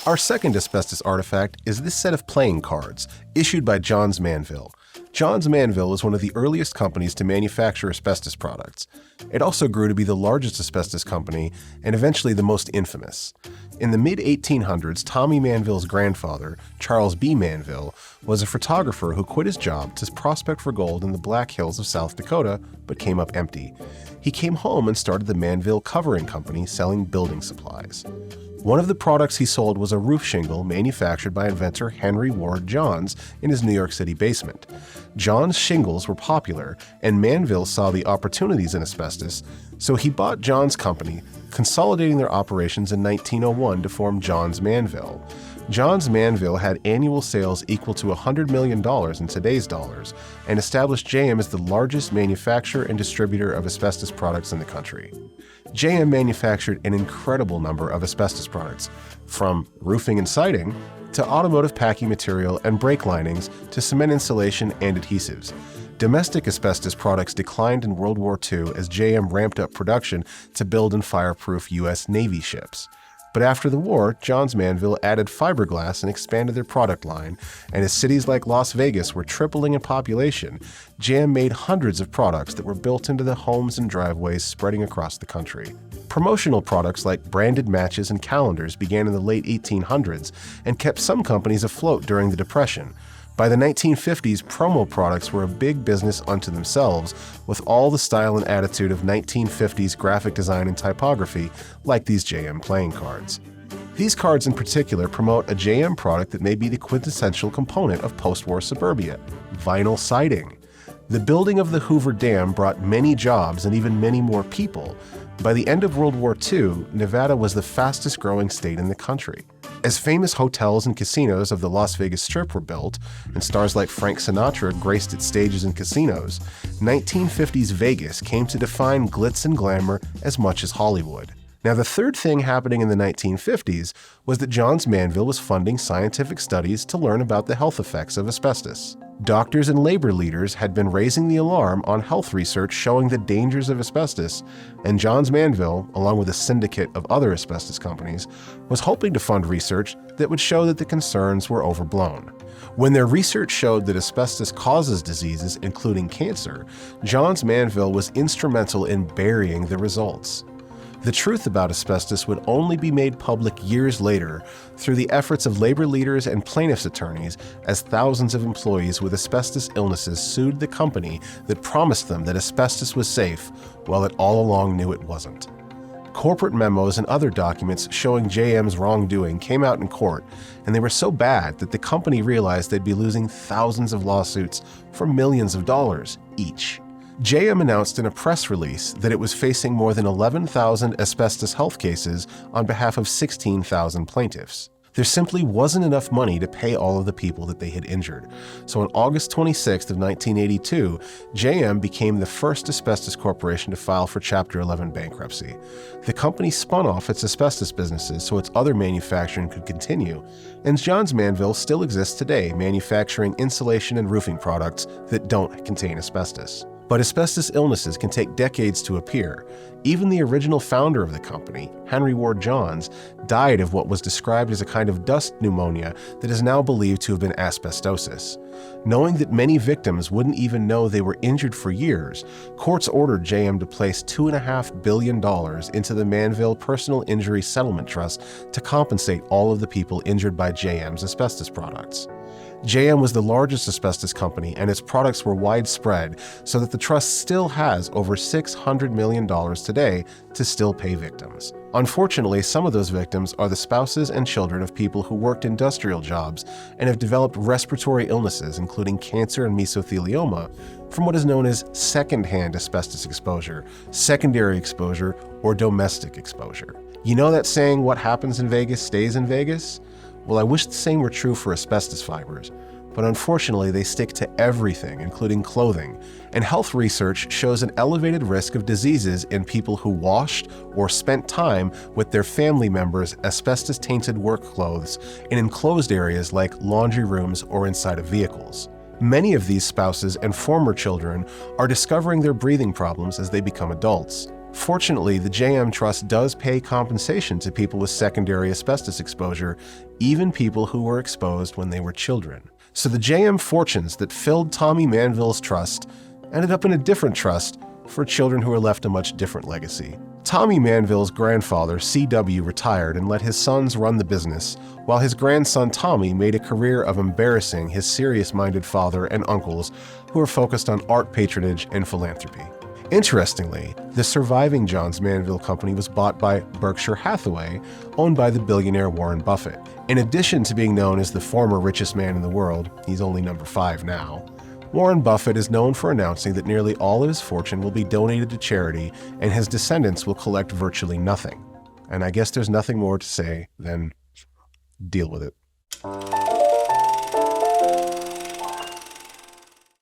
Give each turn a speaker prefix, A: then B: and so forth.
A: Our second asbestos artifact is this set of playing cards, issued by Johns Manville. Johns Manville was one of the earliest companies to manufacture asbestos products. It also grew to be the largest asbestos company and eventually the most infamous. In the mid-1800s, Tommy Manville's grandfather, Charles B. Manville, was a photographer who quit his job to prospect for gold in the Black Hills of South Dakota, but came up empty. He came home and started the Manville Covering Company selling building supplies. One of the products he sold was a roof shingle manufactured by inventor Henry Ward Johns in his New York City basement. Johns' shingles were popular, and Manville saw the opportunities in asbestos, so he bought Johns' company, consolidating their operations in 1901 to form Johns Manville. Johns Manville had annual sales equal to $100 million in today's dollars, and established JM as the largest manufacturer and distributor of asbestos products in the country. JM manufactured an incredible number of asbestos products, from roofing and siding, to automotive packing material and brake linings, to cement insulation and adhesives. Domestic asbestos products declined in World War II as JM ramped up production to build and fireproof U.S. Navy ships. But after the war, Johns Manville added fiberglass and expanded their product line, and as cities like Las Vegas were tripling in population, JM made hundreds of products that were built into the homes and driveways spreading across the country. Promotional products like branded matches and calendars began in the late 1800s and kept some companies afloat during the Depression. By the 1950s, promo products were a big business unto themselves, with all the style and attitude of 1950s graphic design and typography, like these JM playing cards. These cards in particular promote a JM product that may be the quintessential component of post-war suburbia: vinyl siding. The building of the Hoover Dam brought many jobs and even many more people. By the end of World War II, Nevada was the fastest-growing state in the country. As famous hotels and casinos of the Las Vegas Strip were built, and stars like Frank Sinatra graced its stages and casinos, 1950s Vegas came to define glitz and glamour as much as Hollywood. Now, the third thing happening in the 1950s was that Johns Manville was funding scientific studies to learn about the health effects of asbestos. Doctors and labor leaders had been raising the alarm on health research showing the dangers of asbestos, and Johns Manville, along with a syndicate of other asbestos companies, was hoping to fund research that would show that the concerns were overblown. When their research showed that asbestos causes diseases, including cancer, Johns Manville was instrumental in burying the results. The truth about asbestos would only be made public years later through the efforts of labor leaders and plaintiffs' attorneys, as thousands of employees with asbestos illnesses sued the company that promised them that asbestos was safe, while it all along knew it wasn't. Corporate memos and other documents showing JM's wrongdoing came out in court, and they were so bad that the company realized they'd be losing thousands of lawsuits for millions of dollars each. JM announced in a press release that it was facing more than 11,000 asbestos health cases on behalf of 16,000 plaintiffs. There simply wasn't enough money to pay all of the people that they had injured. So on August 26th of 1982, JM became the first asbestos corporation to file for Chapter 11 bankruptcy. The company spun off its asbestos businesses so its other manufacturing could continue, and Johns Manville still exists today, manufacturing insulation and roofing products that don't contain asbestos. But asbestos illnesses can take decades to appear. Even the original founder of the company, Henry Ward Johns, died of what was described as a kind of dust pneumonia that is now believed to have been asbestosis. Knowing that many victims wouldn't even know they were injured for years, courts ordered JM to place $2.5 billion into the Manville Personal Injury Settlement Trust to compensate all of the people injured by JM's asbestos products. JM was the largest asbestos company, and its products were widespread, so that the trust still has over $600 million today to still pay victims. Unfortunately, some of those victims are the spouses and children of people who worked industrial jobs and have developed respiratory illnesses, including cancer and mesothelioma, from what is known as second-hand asbestos exposure, secondary exposure, or domestic exposure. You know that saying, "What happens in Vegas stays in Vegas"? Well, I wish the same were true for asbestos fibers, but unfortunately they stick to everything, including clothing, and health research shows an elevated risk of diseases in people who washed or spent time with their family members' asbestos-tainted work clothes in enclosed areas like laundry rooms or inside of vehicles. Many of these spouses and former children are discovering their breathing problems as they become adults. Fortunately, the JM Trust does pay compensation to people with secondary asbestos exposure, even people who were exposed when they were children. So the JM fortunes that filled Tommy Manville's trust ended up in a different trust for children who were left a much different legacy. Tommy Manville's grandfather, C.W., retired and let his sons run the business, while his grandson Tommy made a career of embarrassing his serious-minded father and uncles who were focused on art patronage and philanthropy. Interestingly, the surviving Johns Manville company was bought by Berkshire Hathaway, owned by the billionaire Warren Buffett. In addition to being known as the former richest man in the world, he's only number 5 now, Warren Buffett is known for announcing that nearly all of his fortune will be donated to charity and his descendants will collect virtually nothing. And I guess there's nothing more to say than deal with it.